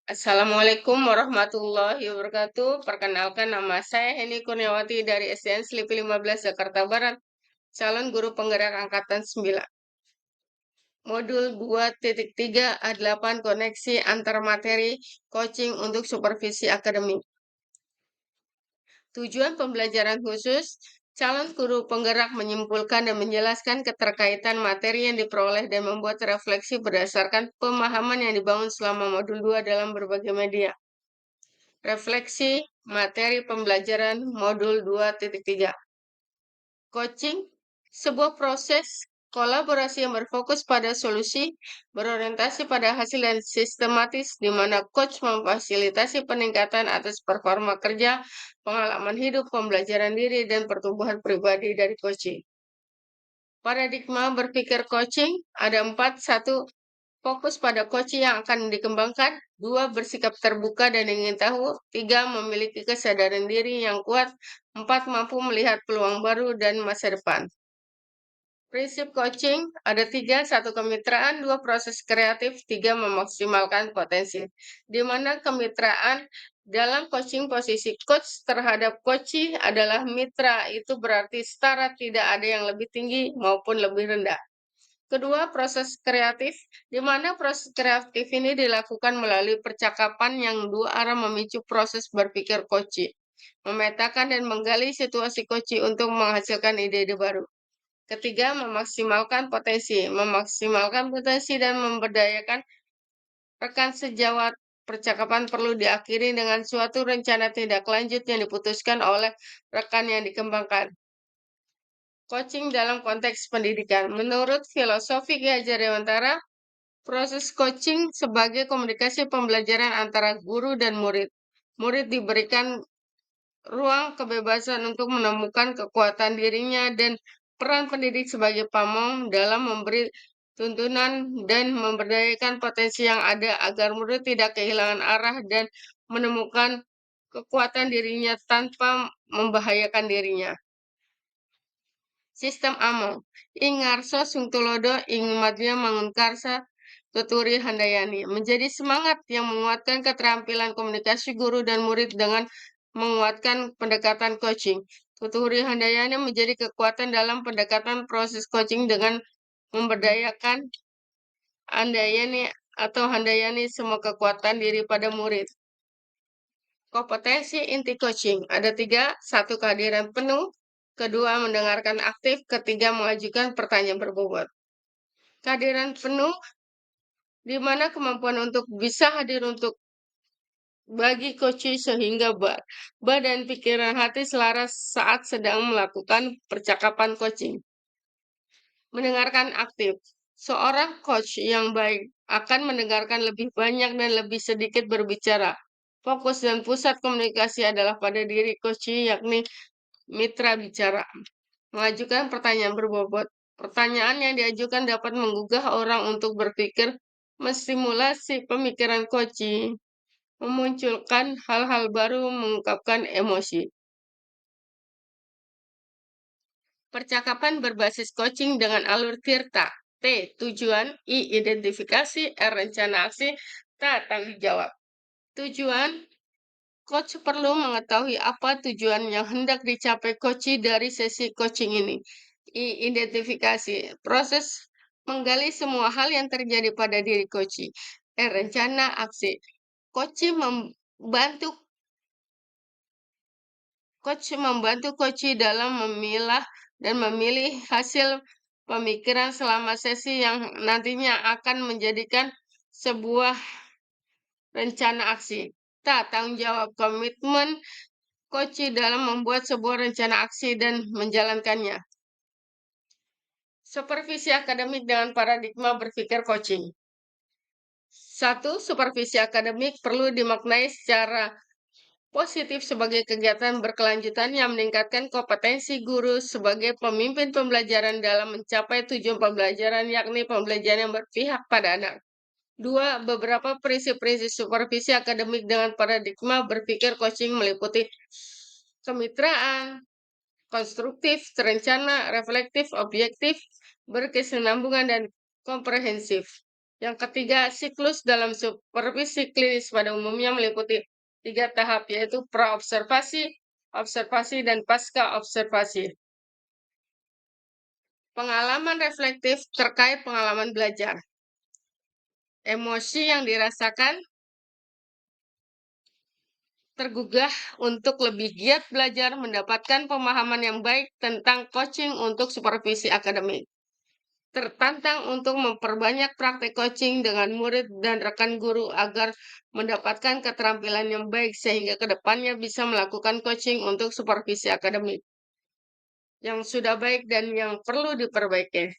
Assalamualaikum warahmatullahi wabarakatuh. Perkenalkan nama saya Heni Kurniawati dari SDN Selipi 15 Jakarta Barat, calon guru penggerak angkatan 9. Modul 2.3 A8 koneksi antar materi coaching untuk supervisi akademik. Tujuan pembelajaran khusus, calon guru penggerak menyimpulkan dan menjelaskan keterkaitan materi yang diperoleh dan membuat refleksi berdasarkan pemahaman yang dibangun selama modul 2 dalam berbagai media. Refleksi materi pembelajaran modul 2.3. Coaching, sebuah proses kolaborasi yang berfokus pada solusi, berorientasi pada hasil dan sistematis, di mana coach memfasilitasi peningkatan atas performa kerja, pengalaman hidup, pembelajaran diri, dan pertumbuhan pribadi dari coaching. Paradigma berpikir coaching ada 4. 1. Fokus pada coaching yang akan dikembangkan. 2. Bersikap terbuka dan ingin tahu. 3. Memiliki kesadaran diri yang kuat. 4. Mampu melihat peluang baru dan masa depan. Prinsip coaching ada 3. 1. Kemitraan. 2. Proses kreatif. 3. Memaksimalkan potensi. Di mana kemitraan dalam coaching, posisi coach terhadap coachee adalah mitra. Itu berarti setara, tidak ada yang lebih tinggi maupun lebih rendah. Kedua, proses kreatif, di mana proses kreatif ini dilakukan melalui percakapan yang dua arah memicu proses berpikir coachee, memetakan dan menggali situasi coachee untuk menghasilkan ide-ide baru. Ketiga, memaksimalkan potensi dan memberdayakan rekan sejawat. Percakapan perlu diakhiri dengan suatu rencana tindak lanjut yang diputuskan oleh rekan yang dikembangkan. Coaching dalam konteks pendidikan. Menurut filosofi Ki Hajar Dewantara, proses coaching sebagai komunikasi pembelajaran antara guru dan murid. Murid diberikan ruang kebebasan untuk menemukan kekuatan dirinya dan peran pendidik sebagai pamong dalam memberi tuntunan dan memberdayakan potensi yang ada agar murid tidak kehilangan arah dan menemukan kekuatan dirinya tanpa membahayakan dirinya. Sistem Among. Ing ngarso sung tulodo ing madya mangunkarsa tuturi handayani. Menjadi semangat yang menguatkan keterampilan komunikasi guru dan murid dengan menguatkan pendekatan coaching. Tuturi handayani menjadi kekuatan dalam pendekatan proses coaching dengan memberdayakan handayani atau handayani semua kekuatan diri pada murid. Kompetensi inti coaching ada 3. 1. Kehadiran penuh. 2. Mendengarkan aktif. 3. Mengajukan pertanyaan berbobot. Kehadiran penuh, di mana kemampuan untuk bisa hadir untuk bagi coaching sehingga badan, pikiran, hati selaras saat sedang melakukan percakapan coaching. Mendengarkan aktif. Seorang coach yang baik akan mendengarkan lebih banyak dan lebih sedikit berbicara. Fokus dan pusat komunikasi adalah pada diri coaching, yakni mitra bicara. Mengajukan pertanyaan berbobot. Pertanyaan yang diajukan dapat menggugah orang untuk berpikir, menstimulasi pemikiran coaching, memunculkan hal-hal baru, mengungkapkan emosi. Percakapan berbasis coaching dengan alur tirta. T. Tujuan. I. Identifikasi. R. Rencana aksi. T. Tanggung jawab. Tujuan. Coach perlu mengetahui apa tujuan yang hendak dicapai coach dari sesi coaching ini. I. Identifikasi. Proses menggali semua hal yang terjadi pada diri coach. Rencana aksi. Coach membantu coach dalam memilah dan memilih hasil pemikiran selama sesi yang nantinya akan menjadikan sebuah rencana aksi. Tanggung jawab, komitmen coach dalam membuat sebuah rencana aksi dan menjalankannya. Supervisi akademik dengan paradigma berpikir coaching. 1. Supervisi akademik perlu dimaknai secara positif sebagai kegiatan berkelanjutan yang meningkatkan kompetensi guru sebagai pemimpin pembelajaran dalam mencapai tujuan pembelajaran, yakni pembelajaran yang berpihak pada anak. 2. Beberapa prinsip-prinsip supervisi akademik dengan paradigma berpikir coaching meliputi kemitraan, konstruktif, terencana, reflektif, objektif, berkesinambungan, dan komprehensif. Yang ketiga, siklus dalam supervisi klinis pada umumnya meliputi 3 tahap, yaitu praobservasi, observasi, dan pasca observasi. Pengalaman reflektif terkait pengalaman belajar. Emosi yang dirasakan tergugah untuk lebih giat belajar, mendapatkan pemahaman yang baik tentang coaching untuk supervisi akademik. Tertantang untuk memperbanyak praktek coaching dengan murid dan rekan guru agar mendapatkan keterampilan yang baik sehingga kedepannya bisa melakukan coaching untuk supervisi akademik yang sudah baik dan yang perlu diperbaiki.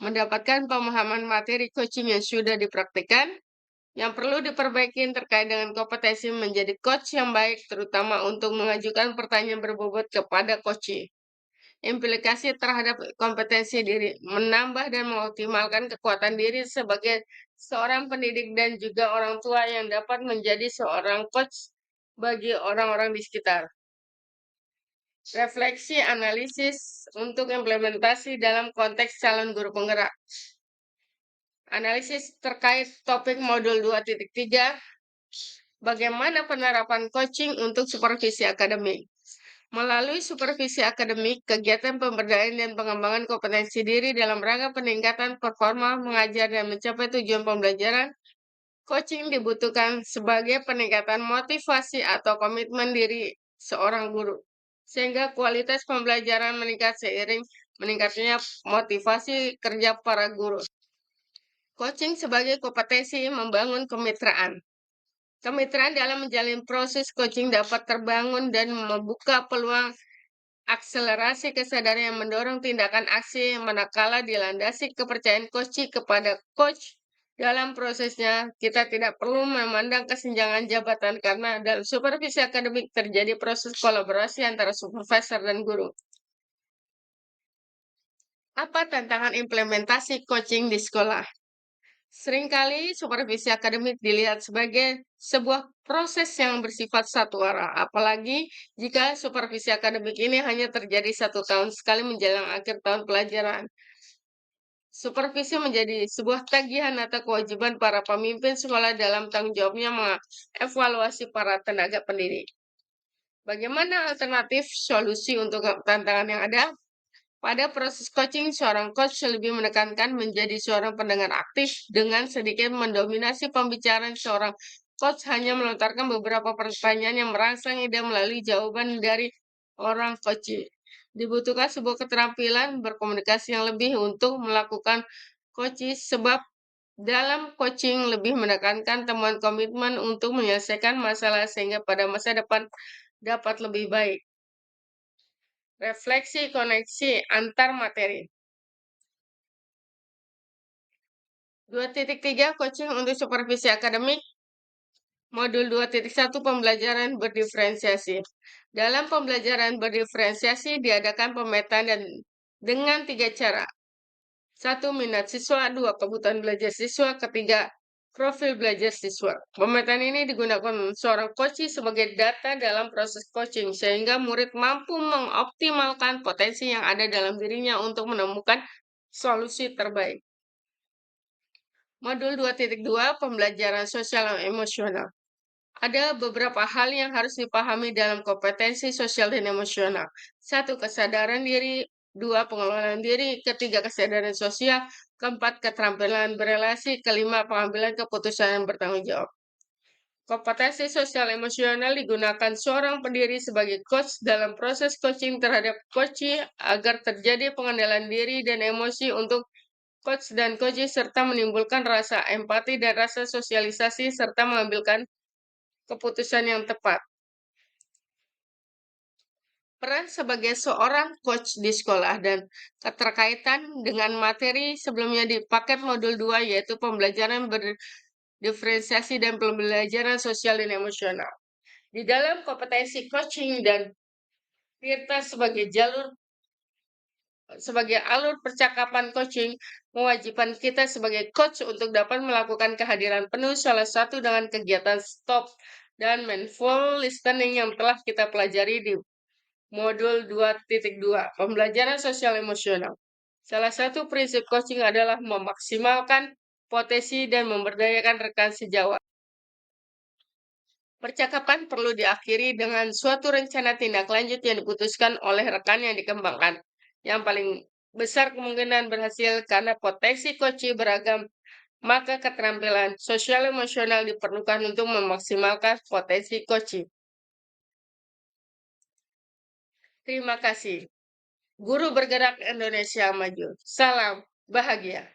Mendapatkan pemahaman materi coaching yang sudah dipraktikkan, yang perlu diperbaiki terkait dengan kompetensi menjadi coach yang baik, terutama untuk mengajukan pertanyaan berbobot kepada coach. Implikasi terhadap kompetensi diri, menambah dan mengoptimalkan kekuatan diri sebagai seorang pendidik dan juga orang tua yang dapat menjadi seorang coach bagi orang-orang di sekitar. Refleksi analisis untuk implementasi dalam konteks calon guru penggerak. Analisis terkait topik modul 2.3, bagaimana penerapan coaching untuk supervisi akademik. Melalui supervisi akademik, kegiatan pemberdayaan dan pengembangan kompetensi diri dalam rangka peningkatan performa mengajar dan mencapai tujuan pembelajaran, coaching dibutuhkan sebagai peningkatan motivasi atau komitmen diri seorang guru, sehingga kualitas pembelajaran meningkat seiring meningkatnya motivasi kerja para guru. Coaching sebagai kompetensi membangun kemitraan. Kemitraan dalam menjalin proses coaching dapat terbangun dan membuka peluang akselerasi kesadaran yang mendorong tindakan aksi manakala dilandasi kepercayaan coach kepada coach. Dalam prosesnya, kita tidak perlu memandang kesenjangan jabatan karena dalam supervisi akademik terjadi proses kolaborasi antara supervisor dan guru. Apa tantangan implementasi coaching di sekolah? Seringkali supervisi akademik dilihat sebagai sebuah proses yang bersifat satu arah, apalagi jika supervisi akademik ini hanya terjadi 1 tahun sekali menjelang akhir tahun pelajaran. Supervisi menjadi sebuah tagihan atau kewajiban para pemimpin sekolah dalam tanggung jawabnya mengevaluasi para tenaga pendidik. Bagaimana alternatif solusi untuk tantangan yang ada? Pada proses coaching, seorang coach lebih menekankan menjadi seorang pendengar aktif dengan sedikit mendominasi pembicaraan. Seorang coach hanya melontarkan beberapa pertanyaan yang merangsang ide melalui jawaban dari orang coach. Dibutuhkan sebuah keterampilan berkomunikasi yang lebih untuk melakukan coaching sebab dalam coaching lebih menekankan temuan komitmen untuk menyelesaikan masalah sehingga pada masa depan dapat lebih baik. Refleksi koneksi antar materi. 2.3 coaching untuk supervisi akademik. Modul 2.1 pembelajaran berdiferensiasi. Dalam pembelajaran berdiferensiasi diadakan pemetaan dengan 3 cara. 1. Minat siswa, 2. Kebutuhan belajar siswa, ketiga profil belajar siswa. Pemetaan ini digunakan seorang coach sebagai data dalam proses coaching sehingga murid mampu mengoptimalkan potensi yang ada dalam dirinya untuk menemukan solusi terbaik. Modul 2.2 pembelajaran sosial dan emosional. Ada beberapa hal yang harus dipahami dalam kompetensi sosial dan emosional. 1. Kesadaran diri, 2. Pengelolaan diri, ketiga kesadaran sosial, keempat keterampilan berelasi, kelima pengambilan keputusan yang bertanggung jawab. Kompetensi sosial emosional digunakan seorang pendiri sebagai coach dalam proses coaching terhadap coach agar terjadi pengendalian diri dan emosi untuk coach dan coach serta menimbulkan rasa empati dan rasa sosialisasi serta mengambilkan keputusan yang tepat. Peran sebagai seorang coach di sekolah dan keterkaitan dengan materi sebelumnya di paket modul 2 yaitu pembelajaran berdiferensiasi dan pembelajaran sosial dan emosional. Di dalam kompetensi coaching dan Tirta sebagai alur percakapan coaching, mewajibkan kita sebagai coach untuk dapat melakukan kehadiran penuh salah satu dengan kegiatan stop dan mindful listening yang telah kita pelajari di modul 2.2, pembelajaran sosial emosional. Salah satu prinsip coaching adalah memaksimalkan potensi dan memberdayakan rekan sejawat. Percakapan perlu diakhiri dengan suatu rencana tindak lanjut yang diputuskan oleh rekan yang dikembangkan. Yang paling besar kemungkinan berhasil karena potensi koci beragam, maka keterampilan sosial emosional diperlukan untuk memaksimalkan potensi koci. Terima kasih. Guru Bergerak Indonesia Maju. Salam bahagia.